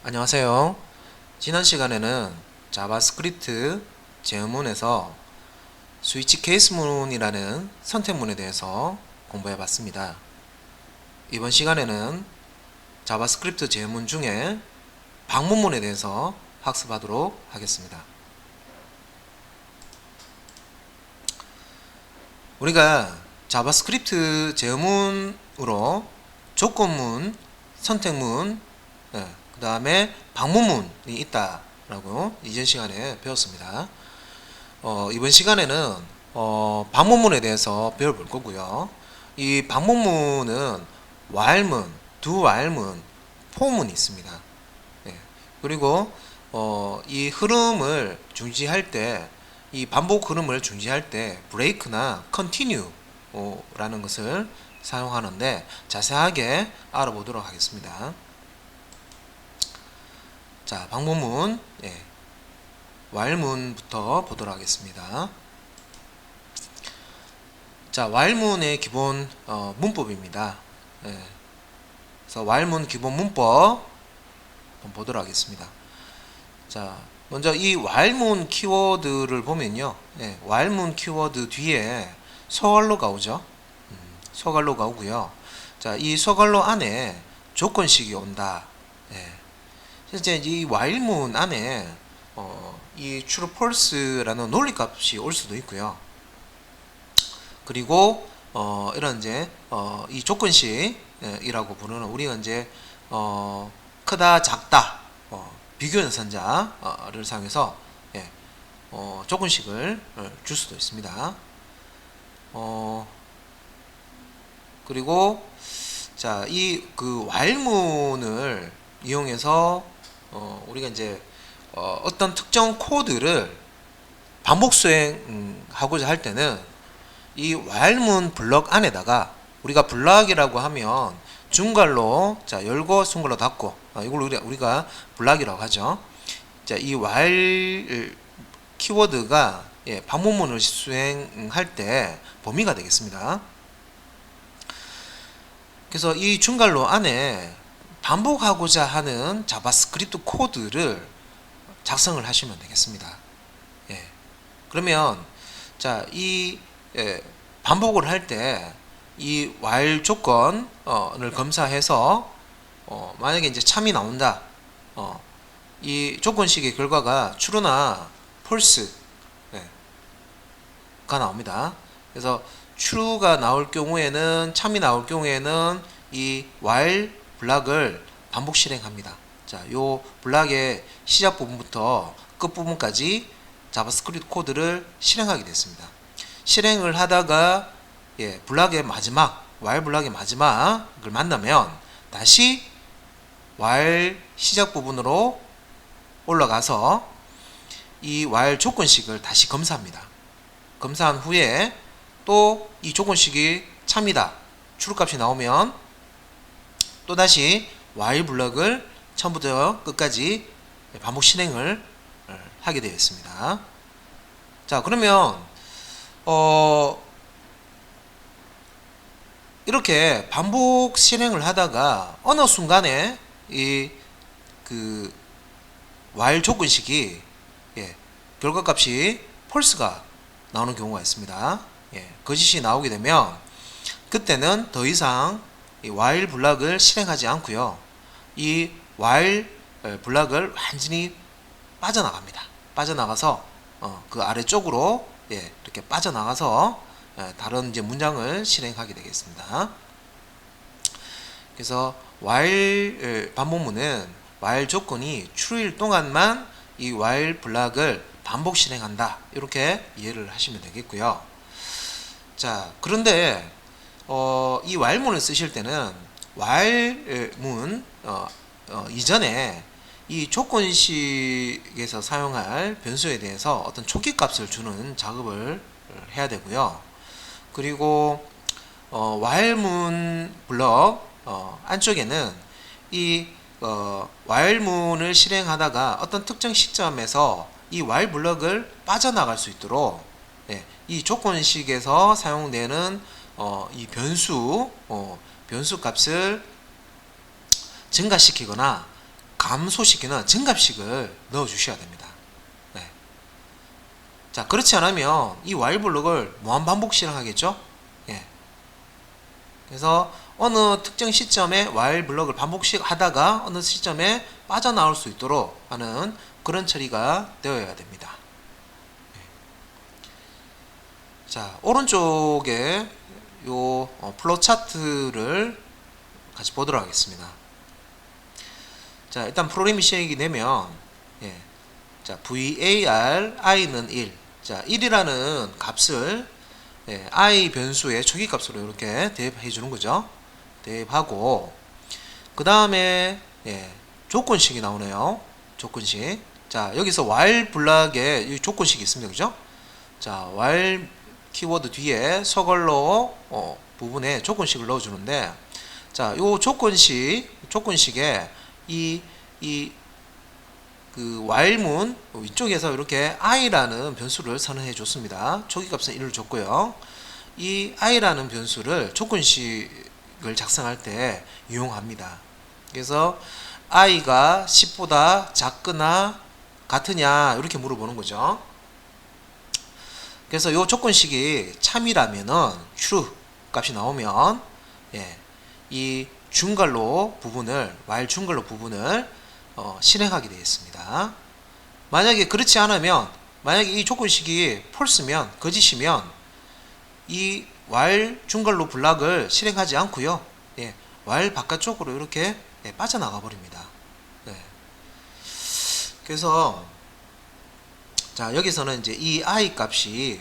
안녕하세요. 지난 시간에는 자바스크립트 제어문에서 스위치 케이스문이라는 선택문에 대해서 공부해 봤습니다. 이번 시간에는 자바스크립트 제어문 중에 방문문에 대해서 학습하도록 하겠습니다. 우리가 자바스크립트 제어문으로 조건문, 선택문, 그 다음에 방문문이 있다라고 이전 시간에 배웠습니다. 이번 시간에는 방문문에 대해서 배워볼 거고요. 이 방문문은 while문, do while문, for문이 있습니다. 그리고 이 흐름을 중지할 때, 이 반복 흐름을 중지할 때 break나 continue 라는 것을 사용하는데 자세하게 알아보도록 하겠습니다. 자, 방문문, while문부터 보도록 하겠습니다. 자, while문의 기본 문법입니다. 그래서 while문 기본 문법 한번 보도록 하겠습니다. 자, 먼저 이 while문 키워드를 보면요, while문 키워드 뒤에 소괄로가 오죠. 소괄로가 오고요. 자, 이 소괄로 안에 조건식이 온다. 실제 이 while문 안에 이 true, false라는 논리값이 올 수도 있고요. 그리고 이런 이제 이 조건식이라고 부르는 우리가 이제 크다, 작다, 비교 연산자를 사용해서 조건식을 줄 수도 있습니다. 그리고 자, 이 그 while문을 이용해서 우리가 이제 어떤 특정 코드를 반복 수행하고자 할 때는 이 while문 블럭 안에다가 우리가 블락이라고 하면 중괄로 자 열고 중괄로 닫고 이걸 우리가 블락이라고 하죠. 자, 이 while 키워드가 반복문을 수행할 때 범위가 되겠습니다. 그래서 이 중괄로 안에 반복하고자 하는 자바스크립트 코드를 작성을 하시면 되겠습니다. 그러면 자, 이 반복을 할 때 이 while 조건을 검사해서 만약에 이제 참이 나온다. 이 조건식의 결과가 true나 false가 나옵니다. 그래서 true가 나올 경우에는 참이 나올 경우에는 이 while 블락을 반복 실행합니다. 자, 요 블락의 시작 부분부터 끝 부분까지 자바스크립트 코드를 실행하게 됐습니다. 실행을 하다가 블락의 마지막 while 블락의 마지막을 만나면 다시 while 시작 부분으로 올라가서 이 while 조건식을 다시 검사합니다. 검사한 후에 또 이 조건식이 참이다, true 값이 나오면 또다시 while 블럭을 처음부터 끝까지 반복 실행을 하게 되어 있습니다. 자, 그러면 이렇게 반복 실행을 하다가 어느 순간에 이 그 while 조건식이 결과값이 false가 나오는 경우가 있습니다. 거짓이 나오게 되면 그때는 더 이상 이 while 블락을 실행하지 않고요. 이 while 블락을 완전히 빠져나갑니다. 빠져나가서 그 아래쪽으로 이렇게 빠져나가서 다른 이제 문장을 실행하게 되겠습니다. 그래서 while 반복문은 while 조건이 true일 동안만 이 while 블락을 반복 실행한다. 이렇게 이해를 하시면 되겠고요. 자, 그런데 이 while문을 쓰실 때는 while문 이전에 이 조건식에서 사용할 변수에 대해서 어떤 초기값을 주는 작업을 해야 되고요. 그리고 while문 블럭 안쪽에는 이 while문을 실행하다가 어떤 특정 시점에서 이 while 블럭을 빠져나갈 수 있도록 이 조건식에서 사용되는 이 변수 값을 증가시키거나 감소시키는 증갑식을 넣어 주셔야 됩니다. 네. 자, 그렇지 않으면 이 while 블록을 무한 반복 실행하겠죠? 예. 그래서 어느 특정 시점에 while 블록을 반복씩 하다가 어느 시점에 빠져나올 수 있도록 하는 그런 처리가 되어야 됩니다. 자, 오른쪽에 요 플로우 차트를 같이 보도록 하겠습니다. 자, 일단 프로그램이 시행이 되면 예. 자, var i는 1. 자, 1이라는 값을 예, i 변수의 초기 값으로 이렇게 대입해 주는 거죠. 대입하고 그 다음에 예, 조건식이 나오네요. 조건식. 자, 여기서 while 블락에 이 조건식이 있습니다. 그죠? 자, while 키워드 뒤에 서걸로 부분에 조건식을 넣어 주는데, 자, 요 조건식에 그 while문 위쪽에서 이렇게 i라는 변수를 선언해 줬습니다. 초기 값은 1을 줬고요. 이 i라는 변수를 조건식을 작성할 때 이용합니다. 그래서 i가 10보다 작거나 같으냐 이렇게 물어보는 거죠. 그래서 이 조건식이 참이라면은 true 값이 나오면 예, 이 중괄호 부분을 while 중괄호 부분을 실행하게 되겠습니다. 만약에 그렇지 않으면, 만약에 이 조건식이 false면, 거짓이면 이 while 중괄호 블락을 실행하지 않고요. 예, while 바깥쪽으로 이렇게 예, 빠져나가 버립니다. 네. 그래서 자, 여기서는 이제 이 i 값이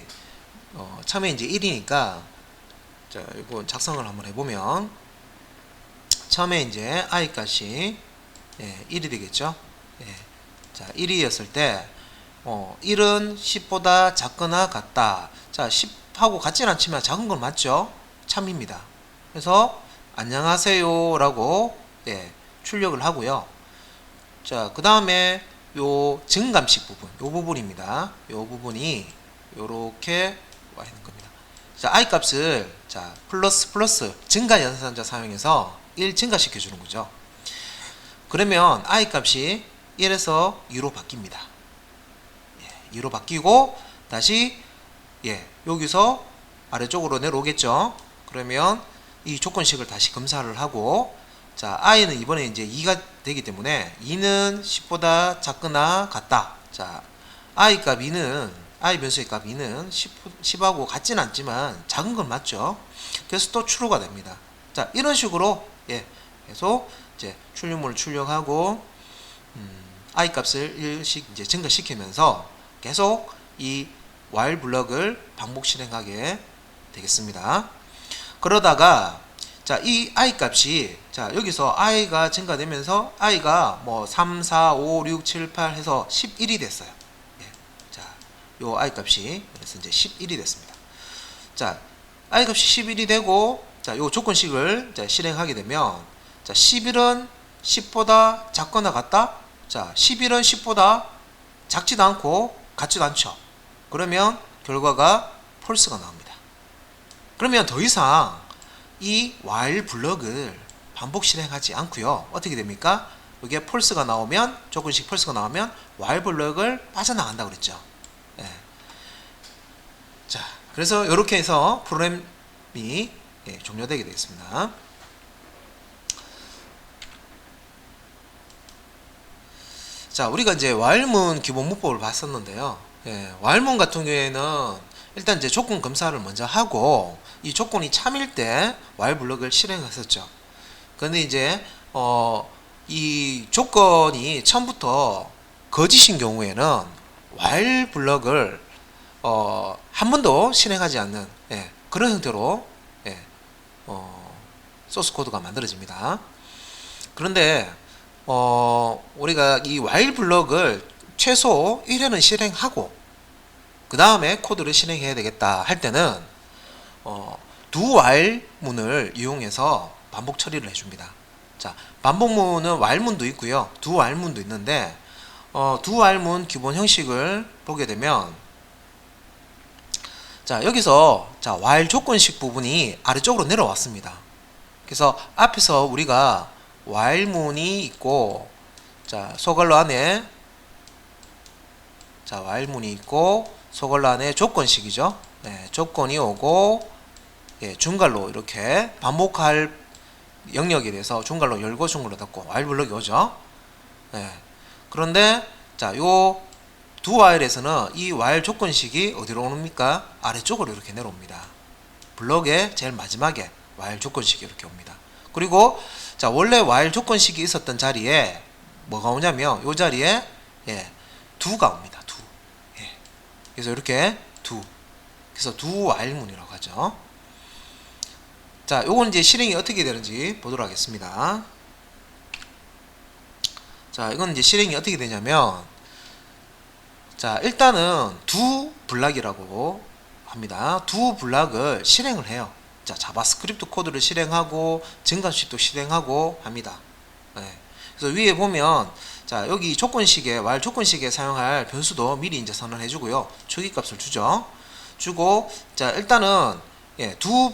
처음에 이제 1이니까 자, 이거 작성을 한번 해보면 처음에 이제 i 값이 예, 1이 되겠죠. 예. 자, 1이었을 때 1은 10보다 작거나 같다. 자, 10하고 같지는 않지만 작은 건 맞죠? 참입니다. 그래서 안녕하세요 라고 예, 출력을 하고요. 자, 그 다음에 요 증감식 부분, 요 부분입니다. 요 부분이 요렇게 와 있는 겁니다. 자, i 값을 자, 플러스 증가 연산자 사용해서 1 증가시켜 주는 거죠. 그러면 i 값이 1에서 2로 바뀝니다. 예, 2로 바뀌고 다시 예, 여기서 아래쪽으로 내려오겠죠. 그러면 이 조건식을 다시 검사를 하고 자, i는 이번에 이제 2가 되기 때문에 2는 10보다 작거나 같다. 자, i 값 2는 i 변수의 값 2는 10하고 같지는 않지만 작은 건 맞죠. 그래서 또 true가 됩니다. 자, 이런 식으로 예, 계속 이제 출력물을 출력하고 i 값을 1씩 이제 증가시키면서 계속 이 while 블럭을 반복 실행하게 되겠습니다. 그러다가 자, 이 i 값이 자, 여기서 i가 증가되면서 i가 뭐 3, 4, 5, 6, 7, 8 해서 11이 됐어요. 예. 자, 요 i 값이 그래서 이제 11이 됐습니다. 자, i 값이 11이 되고 자, 요 조건식을 자, 실행하게 되면 자, 11은 10보다 작거나 같다? 자, 11은 10보다 작지도 않고 같지도 않죠. 그러면 결과가 false가 나옵니다. 그러면 더 이상 이 while 블럭을 반복 실행하지 않고요. 어떻게 됩니까? 이게 false가 나오면, 조건식 false가 나오면 while 블럭을 빠져나간다고 그랬죠. 예. 자, 그래서 이렇게 해서 프로그램이 예, 종료되게 되겠습니다. 자, 우리가 이제 while문 기본 문법을 봤었는데요. 예, while문 같은 경우에는 일단 이제 조건 검사를 먼저 하고 이 조건이 참일 때 while 블럭을 실행했었죠. 그런데 이제 이 조건이 처음부터 거짓인 경우에는 while 블럭을 한 번도 실행하지 않는 예, 그런 형태로 예, 소스 코드가 만들어집니다. 그런데 우리가 이 while 블럭을 최소 1회는 실행하고 그 다음에 코드를 실행해야 되겠다 할 때는 do while 문을 이용해서 반복 처리를 해줍니다. 자, 반복문은 while 문도 있고요, do while 문도 있는데 do while 문 기본 형식을 보게 되면 자, 여기서 자, while 조건식 부분이 아래쪽으로 내려왔습니다. 그래서 앞에서 우리가 while 문이 있고 자, 소괄호 안에 자, while문이 있고 소괄호 안에 조건식이죠. 네, 조건이 오고 예, 중괄호 이렇게 반복할 영역에 대해서 중괄호 열고 중괄호 닫고 while 블럭이 오죠. 네. 그런데 자, 요 두 while에서는 이 while 조건식이 어디로 오릅니까? 아래쪽으로 이렇게 내려옵니다. 블럭의 제일 마지막에 while 조건식이 이렇게 옵니다. 그리고 자, 원래 while 조건식이 있었던 자리에 뭐가 오냐면 요 자리에 예, do가 옵니다. do. 예. 그래서 이렇게 do. 그래서 do while 문이라고 하죠. 자, 요건 이제 실행이 어떻게 되는지 보도록 하겠습니다. 자, 이건 이제 실행이 어떻게 되냐면 자, 일단은 do 블락이라고 합니다. do 블락을 실행을 해요. 자, 자바스크립트 코드를 실행하고 증가식도 실행하고 합니다. 네. 그래서 위에 보면 자, 여기 조건식에 while 조건식에 사용할 변수도 미리 이제 선언해 주고요. 초기값을 주죠. 주고 자, 일단은 예, do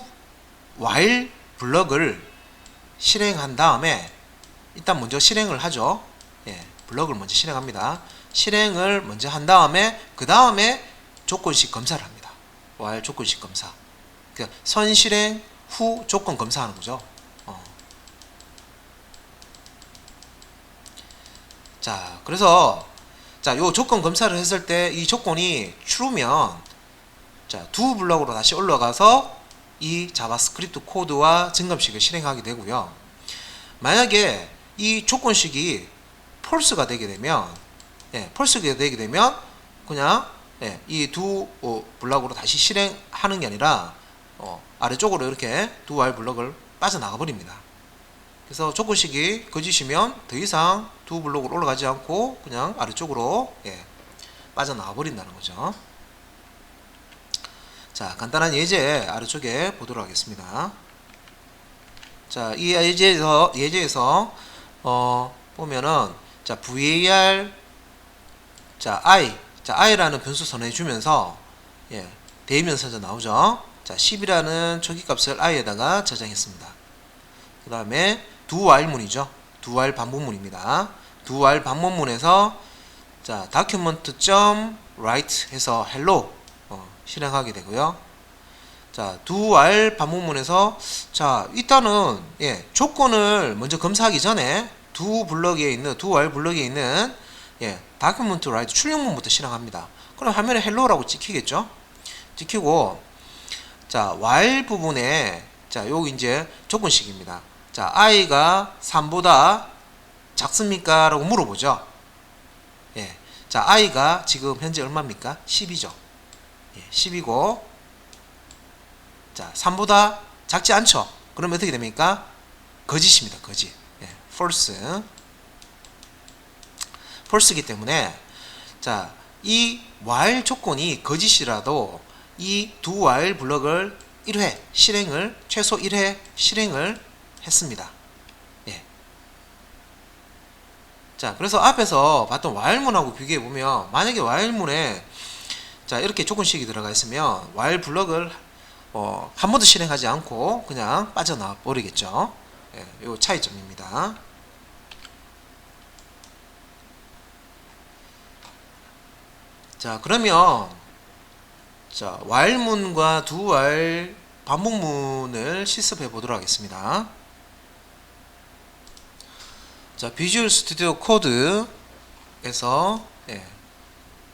while 블럭을 실행한 다음에 일단 먼저 실행을 하죠. 예, 블럭을 먼저 실행합니다. 실행을 먼저 한 다음에 그 다음에 조건식 검사를 합니다. while 조건식 검사. 그러니까 선 실행 후 조건 검사하는 거죠. 자, 그래서 자, 요 조건 검사를 했을 때 이 조건이 true면 자, do 블럭으로 다시 올라가서 이 자바스크립트 코드와 증감식을 실행하게 되고요. 만약에 이 조건식이 false가 되게 되면 예, false가 되게 되면 그냥 예, 이 do 블럭으로 다시 실행하는 게 아니라 아래쪽으로 이렇게 do while 블럭을 빠져나가 버립니다. 그래서 조건식이 거짓이면 더 이상 do 블럭으로 올라가지 않고 그냥 아래쪽으로 예, 빠져나가 버린다는 거죠. 자, 간단한 예제 아래쪽에 보도록 하겠습니다. 자, 이 예제에서 보면은 자, var 자, i라는 변수 선언해 주면서 예, 대입면서자 나오죠. 자, 10이라는 초기값을 i에다가 저장했습니다. 그 다음에 do while 문이죠. do while 반복문입니다. do while 반복문에서 자, document.write 해서 hello 실행하게 되고요. 자, do while 반복문에서 자, 일단은 예, 조건을 먼저 검사하기 전에 do while 블럭에 있는 예, document write 출력문부터 실행합니다. 그럼 화면에 hello라고 찍히겠죠? 찍히고 자, while 부분에 자, 여기 이제 조건식입니다. 자, i가 3보다 작습니까? 라고 물어보죠. 예. 자, i가 지금 현재 얼마입니까? 10이죠. 예, 10이고 자, 3보다 작지 않죠. 그러면 어떻게 됩니까? 거짓입니다. 거짓. 예, false. false이기 때문에 자, 이 while 조건이 거짓이라도 이 do while 블럭을 1회 실행을 최소 1회 실행을 했습니다. 예. 자, 그래서 앞에서 봤던 while문하고 비교해 보면 만약에 while문에 자, 이렇게 조건식이 들어가 있으면 while 블럭을 한 번도 실행하지 않고 그냥 빠져나와 버리겠죠. 예, 요 차이점입니다. 자, 그러면 자, while문과 do while 반복문을 실습해 보도록 하겠습니다. 자, 비주얼 스튜디오 코드에서 예,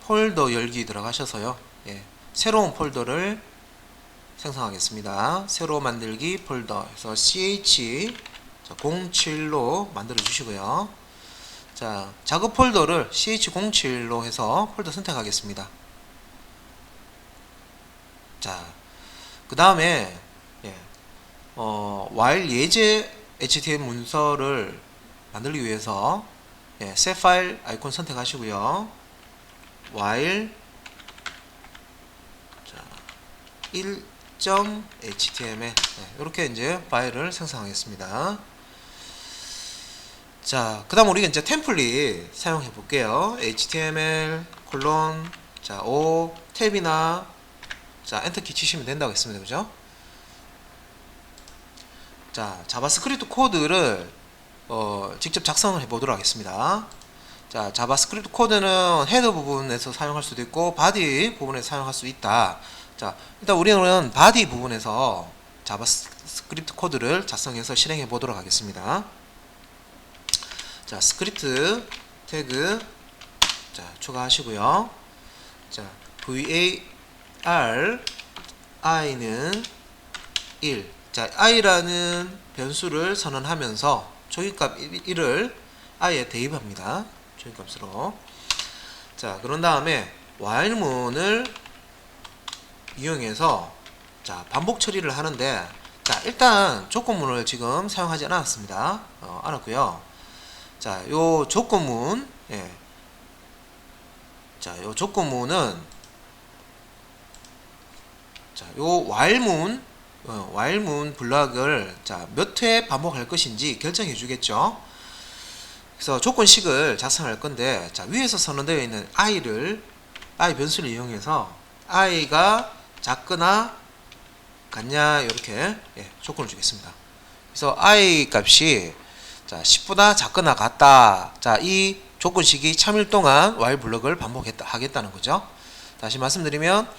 폴더 열기 들어가셔서요. 예, 새로운 폴더를 생성하겠습니다. 새로 만들기 폴더 해서 ch07로 만들어 주시고요. 자, 작업 폴더를 ch07로 해서 폴더 선택하겠습니다. 자, 그 다음에 예, while 예제 HTML 문서를 만들기 위해서 예, 새 파일 아이콘 선택하시고요. while 자, 1.html 이렇게 이제 파일을 생성하겠습니다. 자, 그 다음 우리가 이제 템플릿 사용해 볼게요. html 자, O 탭이나 자, 엔터키 치시면 된다고 했습니다. 그죠? 자, 자바스크립트 코드를 직접 작성을 해 보도록 하겠습니다. 자, 자바스크립트 코드는 헤더 부분에서 사용할 수도 있고 바디 부분에서 사용할 수 있다. 자, 일단 우리는 바디 부분에서 자바스크립트 코드를 작성해서 실행해 보도록 하겠습니다. 자, 스크립트 태그 자, 추가하시고요. 자, var i는 1. 자, i라는 변수를 선언하면서 초기값 1을 i에 대입합니다. 초기값으로. 자, 그런 다음에 while문을 이용해서 자, 반복 처리를 하는데 자, 일단 조건문을 지금 사용하지 않았습니다. 않았고요. 자, 요 조건문 자, 요 조건문은 자, 요 while문 블락을 자, 몇 회 반복할 것인지 결정해 주겠죠. 그래서 조건식을 작성할 건데 자, 위에서 선언되어 있는 i 변수를 이용해서 i가 작거나 같냐 이렇게 조건을 주겠습니다. 그래서 i 값이 자, 10보다 작거나 같다. 자, 이 조건식이 참일 동안 while 블럭을 반복하겠다는 거죠. 다시 말씀드리면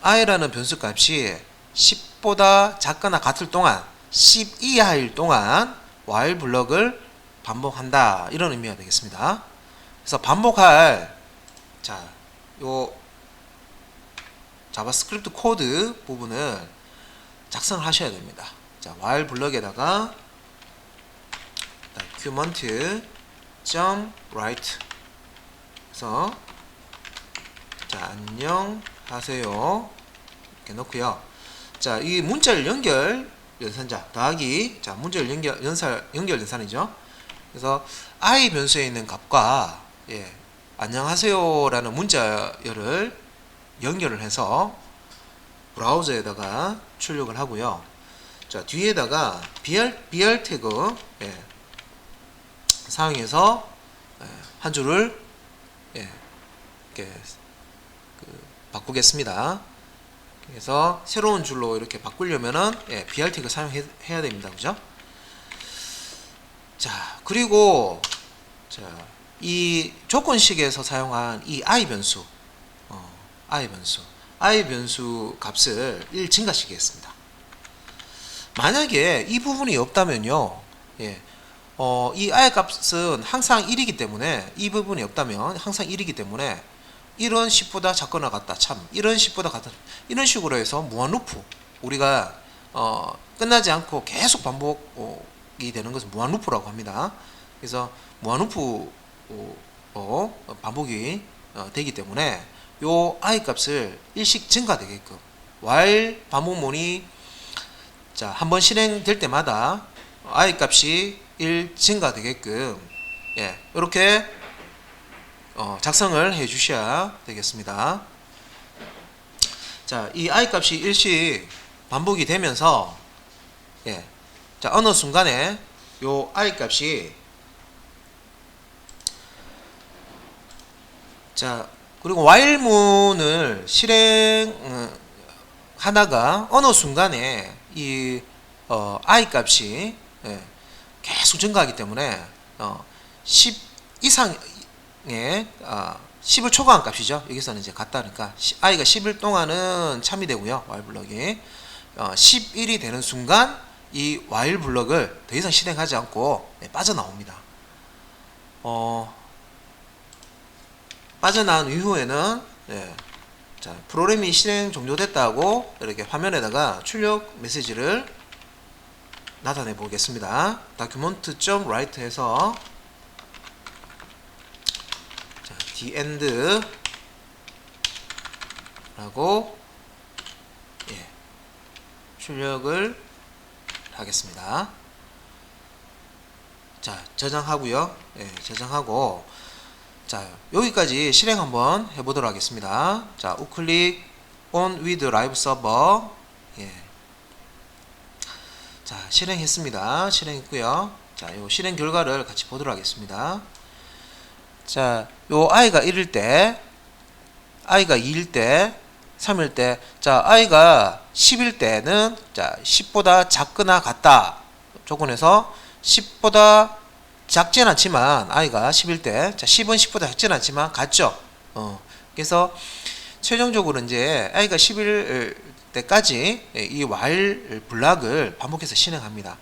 i라는 변수 값이 10보다 작거나 같을 동안 10 이하일 동안 while 블럭을 반복한다. 이런 의미가 되겠습니다. 그래서 반복할 자, 요 자바스크립트 코드 부분을 작성을 하셔야 됩니다. 자, while 블럭에다가 document write 그래서 자, 안녕하세요 이렇게 넣고요. 자, 이 문자열 연결 연산자 더하기 자, 문자열 연결 연산이죠. 그래서 i 변수에 있는 값과 안녕하세요라는 문자열을 연결을 해서 브라우저에다가 출력을 하고요. 자, 뒤에다가 br 태그 사용해서 한 줄을 이렇게 바꾸겠습니다. 그래서 새로운 줄로 이렇게 바꾸려면은 br 태그 사용해야 됩니다. 그죠? 자, 그리고 자, 이 조건식에서 사용한 이 i 변수 i 변수 값을 1 증가시키겠습니다. 만약에 이 부분이 없다면요, 이 i 값은 항상 1이기 때문에 이 부분이 없다면 항상 1이기 때문에 1은 10보다 작거나 같다. 참 1은 10보다 같다. 이런 식으로 해서 무한 루프 우리가 끝나지 않고 계속 반복이 되는 것을 무한 루프라고 합니다. 그래서 무한 루프 반복이 되기 때문에 요 i 값을 1씩 증가되게끔 while 반복문이 자, 한번 실행될 때마다 i 값이 1 증가되게끔 이렇게 작성을 해 주셔야 되겠습니다. 자, 이 i 값이 1씩 반복이 되면서 자, 어느 순간에 요 i 값이 자, 그리고 while문을 실행하다가 어느 순간에 이 i 값이 계속 증가하기 때문에 10 이상의 10을 초과한 값이죠. 여기서는 이제 같다니까 i가 10일 동안은 참이 되고요. while 블럭이 11이 되는 순간 이 while 블럭을 더 이상 실행하지 않고 빠져나옵니다. 빠져나온 이후에는 자, 프로그램이 실행 종료됐다고 이렇게 화면에다가 출력 메시지를 나타내 보겠습니다. document.write 해서 자, the end 라고 출력을 하겠습니다. 자, 저장하고요. 저장하고 자, 여기까지 실행 한번 해보도록 하겠습니다. 자, 우클릭 on with live server 자, 실행했습니다. 실행했고요. 자, 요 실행 결과를 같이 보도록 하겠습니다. 자, 요 i가 1일 때, i가 2일 때, 3일 때, 자, i가 10일 때는 자, 10보다 작거나 같다 조건에서 10보다 작진 않지만 i가 10일 때, 자 10은 10보다 작진 않지만 같죠. 그래서 최종적으로 이제 i가 10일 때까지 이 while 블락을 반복해서 실행합니다.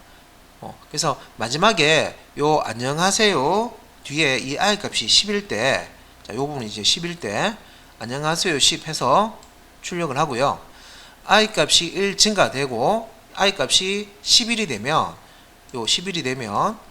그래서 마지막에 요 안녕하세요 뒤에 이 i 값이 10일 때, 자, 요 부분 이제 10일 때 안녕하세요 10 해서 출력을 하고요. i 값이 1 증가되고 i 값이 11이 되면 요 11이 되면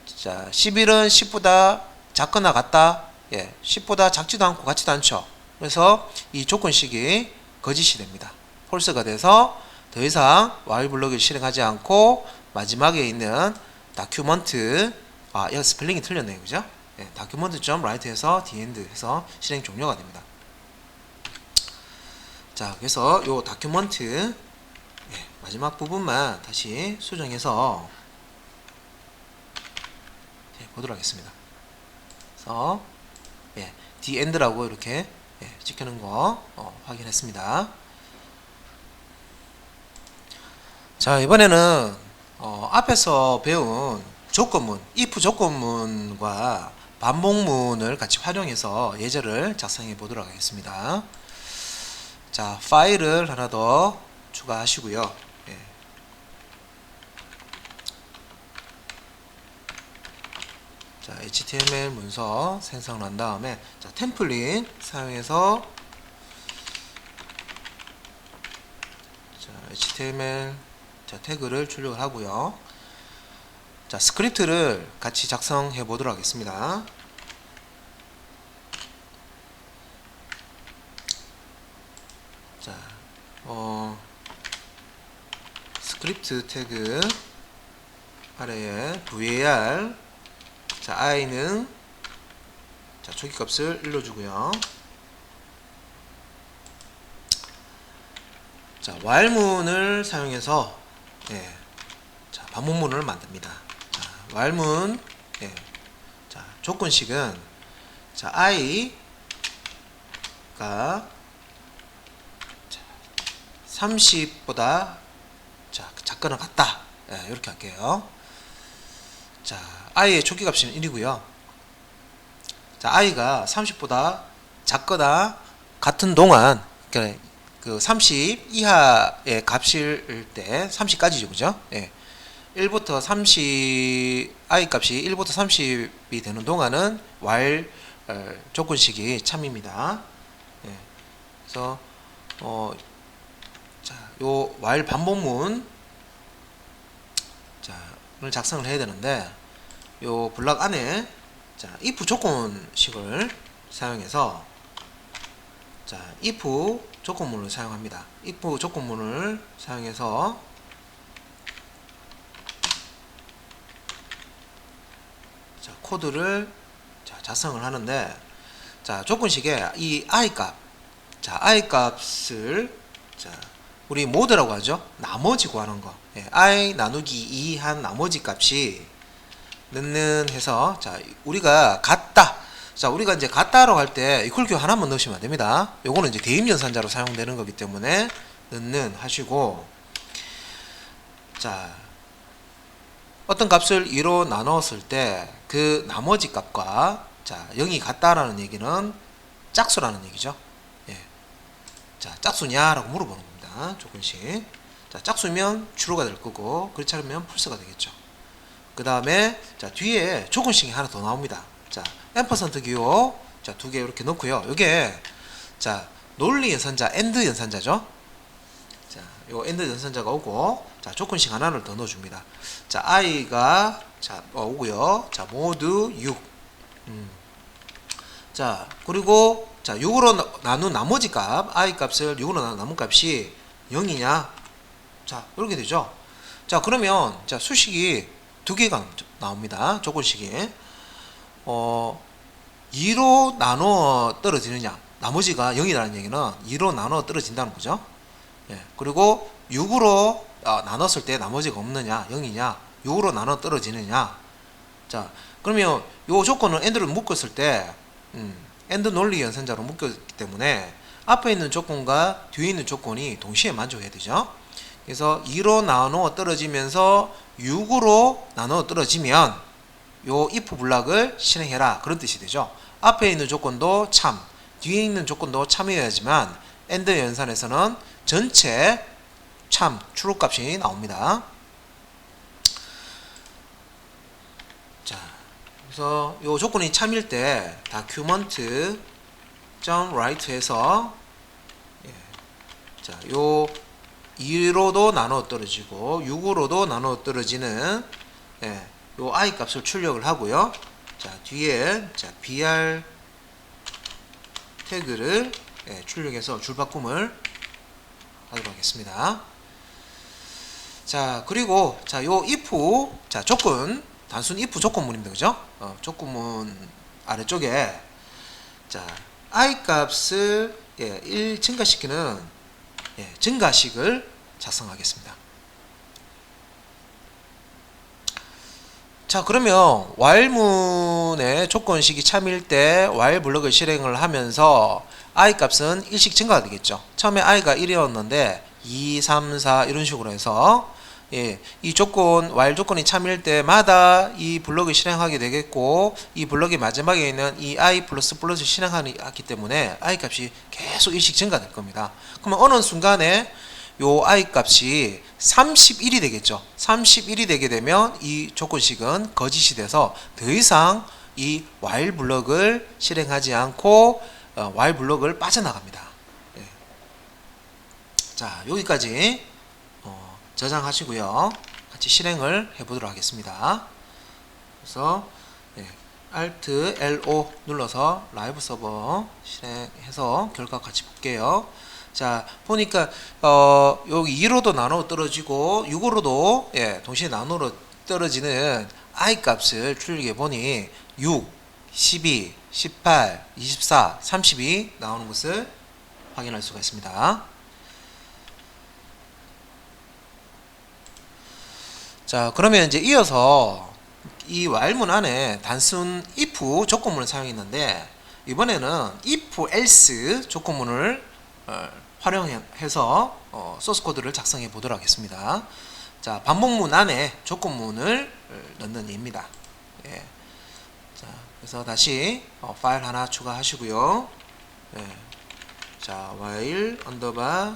자 11은 10보다 작거나 같다. 예, 10보다 작지도 않고 같지도 않죠. 그래서 이 조건식이 거짓이 됩니다. 폴스가 돼서 더 이상 while 블록을 실행하지 않고 마지막에 있는 다큐먼트, 여기 스펠링이 틀렸네요. 그죠? 예, document.write에서 the end 해서 실행 종료가 됩니다. 자, 그래서 요 다큐먼트 마지막 부분만 다시 수정해서 보도록 하겠습니다. 그래서 the end라고 이렇게 찍혀놓은 거 확인했습니다. 자, 이번에는 앞에서 배운 조건문, if 조건문과 반복문을 같이 활용해서 예제를 작성해 보도록 하겠습니다. 자, 파일을 하나 더 추가하시고요. 자, HTML 문서 생성을 한 다음에 자, 템플릿 사용해서 자, HTML 자, 태그를 출력을 하고요. 자, 스크립트를 같이 작성해 보도록 하겠습니다. 자, 스크립트 태그 아래에 var 자, i는 자, 초기값을 1로 주고요. 자, while문을 사용해서 자, 반복문을 만듭니다. 자, while문 자, 조건식은 자, i가 자, 30보다 자, 작거나 같다. 이렇게 할게요. 자, i의 초기값은 1이고요. 자, i가 30보다 작거나 같은 동안 그 30 이하의 값일 때 30까지죠. 그죠? 1부터 30 i 값이 1부터 30이 되는 동안은 while 조건식이 참입니다. 그래서 자, 요 while 반복문 을 작성을 해야 되는데 요 블럭 안에 자, if 조건식을 사용해서 자, if 조건문을 사용합니다. if 조건문을 사용해서 자, 코드를 자, 작성을 하는데 자, 조건식에 이 i 값 자, i 값을 자, 우리 모드라고 하죠. 나머지 구하는 거. i 나누기 2 한 나머지 값이 넣는 해서 자, 우리가 같다. 자, 우리가 이제 같다라고 할 때 이퀄큐 하나만 넣으시면 안 됩니다. 요거는 이제 대입 연산자로 사용되는 거기 때문에 넣는 하시고 자, 어떤 값을 2로 나눴을 때 그 나머지 값과 자, 0이 같다라는 얘기는 짝수라는 얘기죠. 자, 짝수냐라고 물어보는 겁니다. 조건식. 자, 짝수면 true가 될 거고 그렇지 않으면 false가 되겠죠. 그 다음에 자, 뒤에 조건식이 하나 더 나옵니다. 자, 앰퍼센트 기호 자, 2개 이렇게 넣고요. 요게 자, 논리 연산자 AND 연산자죠. 자, 요 AND 연산자가 오고 자, 조건식 하나를 더 넣어줍니다. 자, i가 자, 오고요. 자, 모두 6. 자, 그리고 자, 6으로 나눈 나머지 값 i 값을 6으로 나눈 남은 값이 0이냐 자, 이렇게 되죠. 자, 그러면 자, 수식이 두 개가 나옵니다. 조건식이 2로 나눠 떨어지느냐 나머지가 0이라는 얘기는 2로 나눠 떨어진다는 거죠. 그리고 6으로 나눴을 때 나머지가 없느냐 0이냐 6으로 나눠 떨어지느냐 자, 그러면 요 조건은 AND를 묶었을 때 AND 논리 연산자로 묶였기 때문에 앞에 있는 조건과 뒤에 있는 조건이 동시에 만족해야 되죠. 그래서 2로 나누어 떨어지면서 6으로 나누어 떨어지면 요 if 블락을 실행해라 그런 뜻이 되죠. 앞에 있는 조건도 참, 뒤에 있는 조건도 참이어야지만 AND 연산에서는 전체 참 true 값이 나옵니다. 자, 그래서 요 조건이 참일 때 document.write에서 자, 요 2로도 나눠 떨어지고 6으로도 나눠 떨어지는 요 i 값을 출력을 하고요. 자, 뒤에 자, br 태그를 출력해서 줄바꿈을 하도록 하겠습니다. 자, 그리고 자, 요 if 자, 조건 단순 if 조건문입니다. 그죠? 조건문 아래쪽에 자, i 값을 1 증가시키는 증가식을 작성하겠습니다. 자, 그러면 while문의 조건식이 참일 때 while 블럭을 실행을 하면서 i 값은 1씩 증가가 되겠죠. 처음에 i가 1이었는데 2, 3, 4 이런 식으로 해서 이 조건 while 조건이 참일 때마다 이 블럭을 실행하게 되겠고, 이 블럭의 마지막에 있는 이 i 플러스 플러스 실행하기 때문에 i 값이 계속 1씩 증가될 겁니다. 그러면 어느 순간에 요 i 값이 31이 되겠죠. 31이 되게 되면 이 조건식은 거짓이 돼서 더 이상 이 while 블럭을 실행하지 않고 while 블럭을 빠져나갑니다. 자, 여기까지 저장하시고요. 같이 실행을 해보도록 하겠습니다. 그래서 Alt LO 눌러서 라이브 서버 실행해서 결과 같이 볼게요. 자, 보니까 여기 2로도 나눠 떨어지고 6으로도 동시에 나눠 떨어지는 i 값을 출력해 보니 6, 12, 18, 24, 30이 나오는 것을 확인할 수가 있습니다. 자, 그러면 이제 이어서 이 while문 안에 단순 if 조건문을 사용했는데, 이번에는 if else 조건문을 활용해서 소스 코드를 작성해 보도록 하겠습니다. 자, 반복문 안에 조건문을 넣는 예입니다. 자, 그래서 다시 파일 하나 추가하시고요. 자, while underbar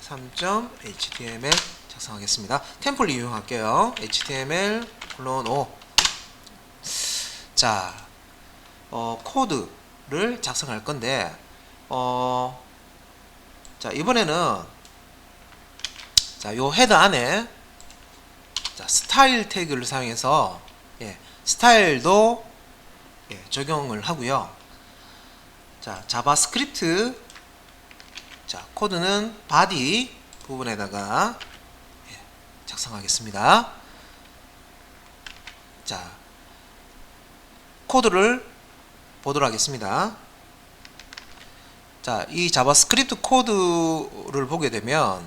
3.html 작성하겠습니다. 템플릿 이용할게요. html :o. 자, 코드를 작성할 건데, 자, 이번에는 자, 요 헤더 안에 자, 스타일 태그를 사용해서 스타일도 적용을 하고요. 자, 자바스크립트 자, 코드는 body 부분에다가 작성하겠습니다. 자, 코드를 보도록 하겠습니다. 자, 이 자바스크립트 코드를 보게 되면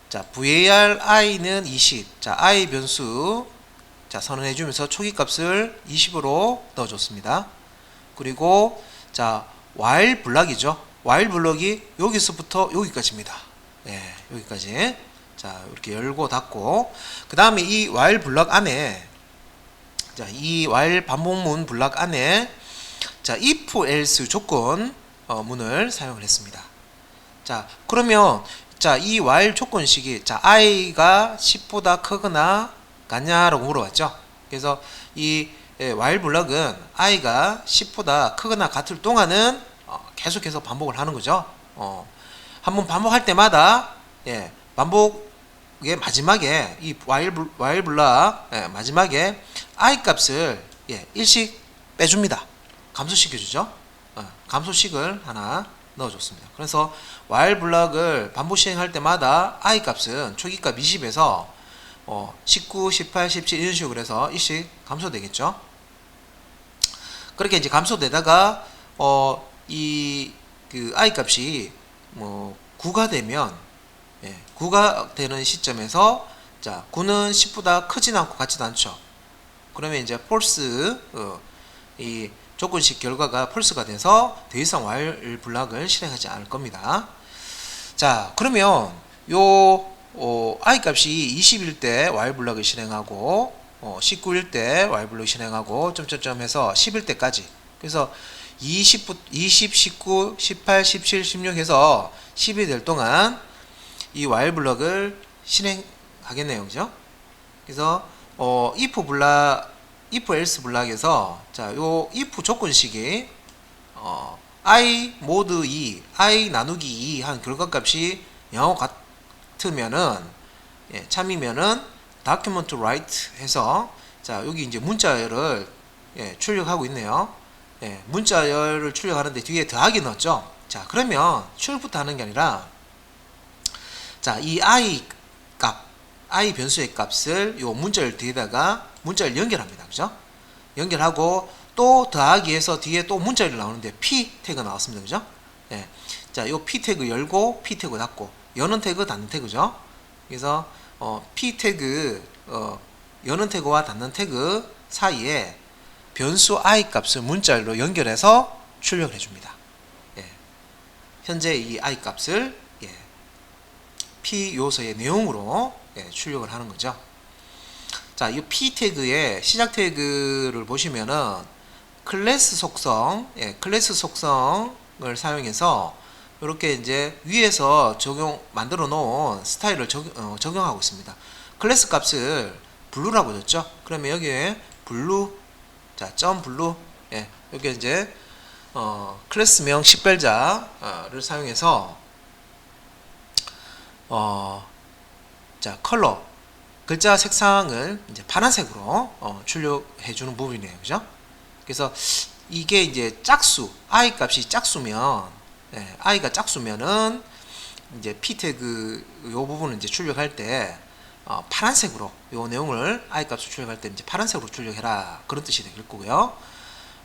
자, var i는 20. 자, i 변수 자, 선언해 주면서 초기 값을 20으로 넣어 줬습니다. 그리고 자, while 블럭이죠. while 블럭이 여기서부터 여기까지입니다. 여기까지. 자, 이렇게 열고 닫고, 그 다음에 이 while 블럭 안에 자, 이 while 반복문 블럭 안에 자, if else 조건 문을 사용을 했습니다. 자, 그러면 자, 이 while 조건식이 자, i가 10보다 크거나 같냐라고 물어봤죠. 그래서 이 while 블럭은 i가 10보다 크거나 같을 동안은 계속해서 반복을 하는 거죠. 한번 반복할 때마다 반복의 마지막에 이 while 블럭 마지막에 i 값을 1씩 빼줍니다. 감소시켜주죠. 감소식을 하나 넣어줬습니다. 그래서 while 블럭을 반복 시행할 때마다 i 값은 초기값 20에서 19, 18, 17 이런 식으로 해서 1씩 감소되겠죠. 그렇게 이제 감소되다가 이 그 i 값이 9가 되면 9가 되는 시점에서 자, 9는 10보다 크진 않고 같지도 않죠. 그러면 이제 false 이 조건식 결과가 false가 돼서 더 이상 while 블럭을 실행하지 않을 겁니다. 자, 그러면 요 i 값이 20일 때 while 블럭을 실행하고 19일 때 while 블록 실행하고 점점점 해서 10일 때까지. 그래서 20, 19, 18, 17, 16 해서 10이 될 동안 이 while 블록을 실행하겠네요. 그죠? 그래서 if else 블락에서 자, 요 if 조건식이 i 모드 2, i 나누기 2 한 결과값이 0 같으면은 참이면은 document write 해서 자, 여기 이제 문자열을 출력하고 있네요. 문자열을 출력하는데 뒤에 더하기 넣었죠. 자, 그러면 출력부터 하는 게 아니라 자, 이 i 값, i 변수의 값을 요 문자열 뒤에다가 문자열 연결합니다. 그죠? 연결하고 또 더하기해서 뒤에 또 문자열이 나오는데 p 태그 나왔습니다. 그죠? 자, 요 p 태그 열고 p 태그 닫고 여는 태그 닫는 태그죠. 그래서 p 태그 여는 태그와 닫는 태그 사이에 변수 i 값을 문자열로 연결해서 출력을 해줍니다. 현재 이 i 값을 p 요소의 내용으로 출력을 하는 거죠. 자, 이 p 태그의 시작 태그를 보시면은 클래스 속성, 클래스 속성을 사용해서 이렇게 이제 위에서 만들어 놓은 스타일을 적용하고 있습니다. 클래스 값을 블루라고 줬죠. 그러면 여기에 블루, 자, 점 블루, 여기 이제 클래스명 식별자를 사용해서 자, 컬러 글자 색상을 이제 파란색으로 출력해 주는 부분이에요. 그죠? 그래서 이게 이제 짝수, i 값이 짝수면 i가 짝수면은 이제 p 태그 요 부분을 이제 출력할 때 파란색으로 요 내용을 i 값을 출력할 때 이제 파란색으로 출력해라 그런 뜻이 될 거고요.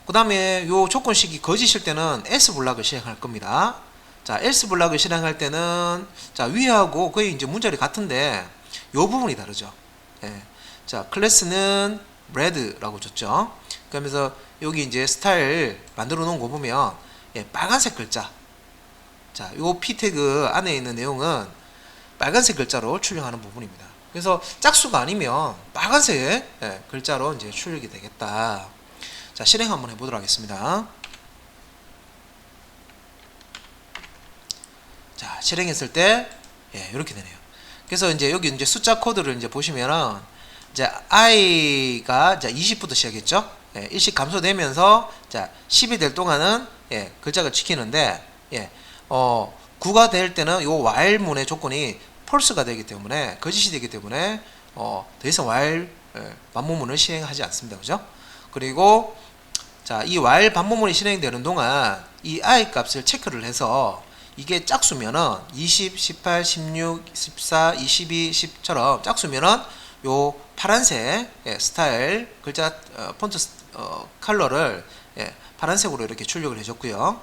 그 다음에 요 조건식이 거짓일 때는 else 블락을 실행할 겁니다. 자, else 블락을 실행할 때는 자, 위하고 거의 이제 문자열이 같은데 요 부분이 다르죠. 자, 클래스는 red라고 줬죠. 그러면서 여기 이제 스타일 만들어 놓은 거 보면 빨간색 글자. 자, 요 p 태그 안에 있는 내용은 빨간색 글자로 출력하는 부분입니다. 그래서 짝수가 아니면 빨간색 글자로 이제 출력이 되겠다. 자, 실행 한번 해보도록 하겠습니다. 자, 실행했을 때 이렇게 되네요. 그래서 이제 여기 이제 숫자 코드를 이제 보시면은 이제 i가 자 20부터 시작했죠. 일씩 감소되면서 자 10이 될 동안은 글자가 지키는데 9가 될 때는 요 while 문의 조건이 false가 되기 때문에 거짓이 되기 때문에 더 이상 while 반복문을 실행하지 않습니다. 그죠? 그리고 자, 이 while 반복문이 실행되는 동안 이 i 값을 체크를 해서 이게 짝수면은 20, 18, 16, 14, 22, 10처럼 짝수면은 요 파란색 스타일 글자 폰트 컬러를 파란색으로 이렇게 출력을 해줬고요.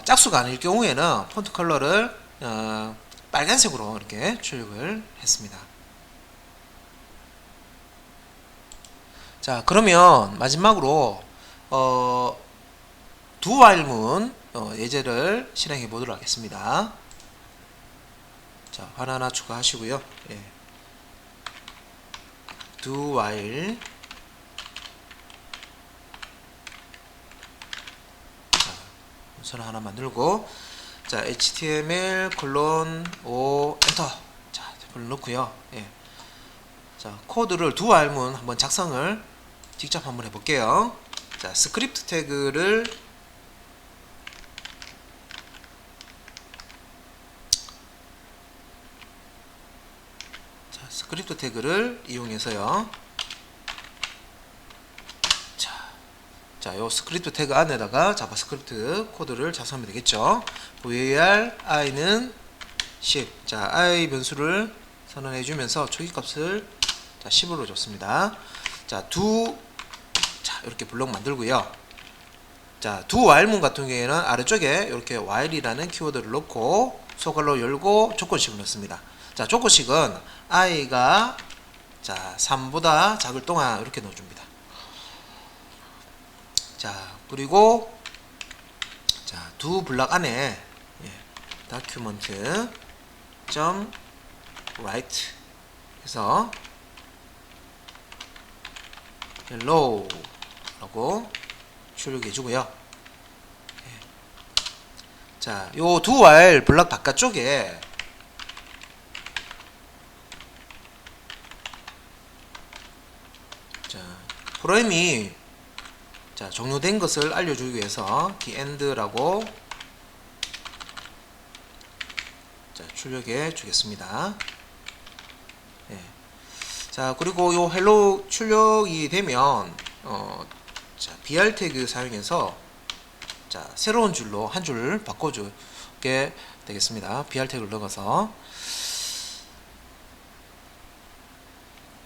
짝수가 아닐 경우에는 폰트 컬러를 빨간색으로 이렇게 출력을 했습니다. 자, 그러면 마지막으로 do while 문 예제를 실행해 보도록 하겠습니다. 자, 하나하나 추가하시고요. do while 선 하나 만들고 자, html o 엔터 자, 불러 놓고요. 자, 코드를 do while 문 한번 작성을 직접 한번 해볼게요. 자, 스크립트 태그를 스크립트 태그를 이용해서요. 자, 요 스크립트 태그 안에다가 자바스크립트 코드를 작성하면 되겠죠. var i는 10. 자, i 변수를 선언해 주면서 초기값을 자, 10으로 줬습니다. 자, 자, 이렇게 블록 만들고요. 자, do while 문 같은 경우에는 아래쪽에 이렇게 while이라는 키워드를 넣고 소괄호 열고 조건식을 넣습니다. 자, 조건식은 i가 자 3보다 작을 동안 이렇게 넣어줍니다. 자, 그리고 자, do 블락 안에 document write 해서 hello 라고 출력해 주고요. 자, 요 do while 블럭 바깥쪽에 자, 프로그램이 자, 종료된 것을 알려주기 위해서 the end라고 자, 출력해 주겠습니다. 예. 자, 그리고 요 hello 출력이 되면 자, br 태그 사용해서 자, 새로운 줄로 한 줄 바꿔주게 되겠습니다. br 태그를 넣어서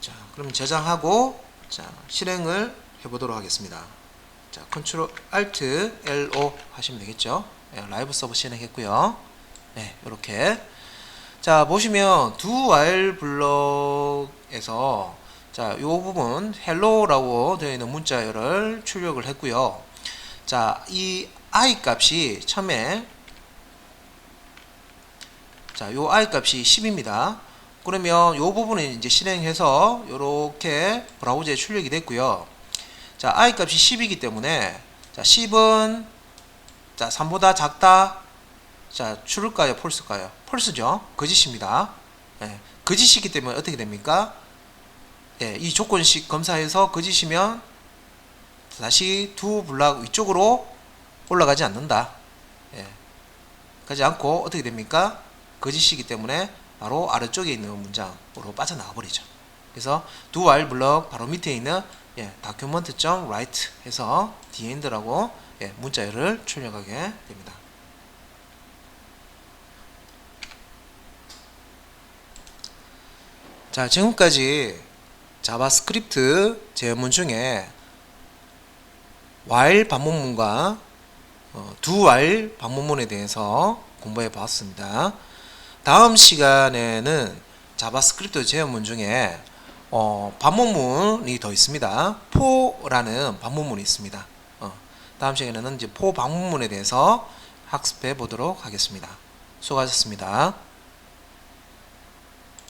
자, 그럼 저장하고 자, 실행을 해보도록 하겠습니다. 자, Ctrl Alt LO 하시면 되겠죠. 네, 라이브 서버 실행했고요. 네, 이렇게 자, 보시면 do while 블럭에서 자, 요 부분 hello라고 되어 있는 문자열을 출력을 했고요. 자, 이 i 값이 처음에 자, 요 i 값이 10입니다. 그러면 요 부분을 이제 실행해서 요렇게 브라우저에 출력이 됐고요. 자, i 값이 10이기 때문에 자, 10은 자, 3보다 작다. 자, true일까요? false일까요? false죠. 거짓입니다. 예, 거짓이기 때문에 어떻게 됩니까? 예, 이 조건식 검사해서 거짓이면 다시 do 블락 위쪽으로 올라가지 않는다. 예, 가지 않고 어떻게 됩니까? 거짓이기 때문에 바로 아래쪽에 있는 문장으로 빠져나가 버리죠. 그래서 do while 블럭 바로 밑에 있는 예, document.write 해서 the end라고 예, 문자열을 출력하게 됩니다. 자, 지금까지 자바스크립트 제어문 중에 while 반문문과 do while 반문문에 대해서 공부해 봤습니다. 다음 시간에는 자바스크립트 제어문 중에 반문문이 더 있습니다. for라는 반문문이 있습니다. 다음 시간에는 이제 for 반문문에 대해서 학습해 보도록 하겠습니다. 수고하셨습니다.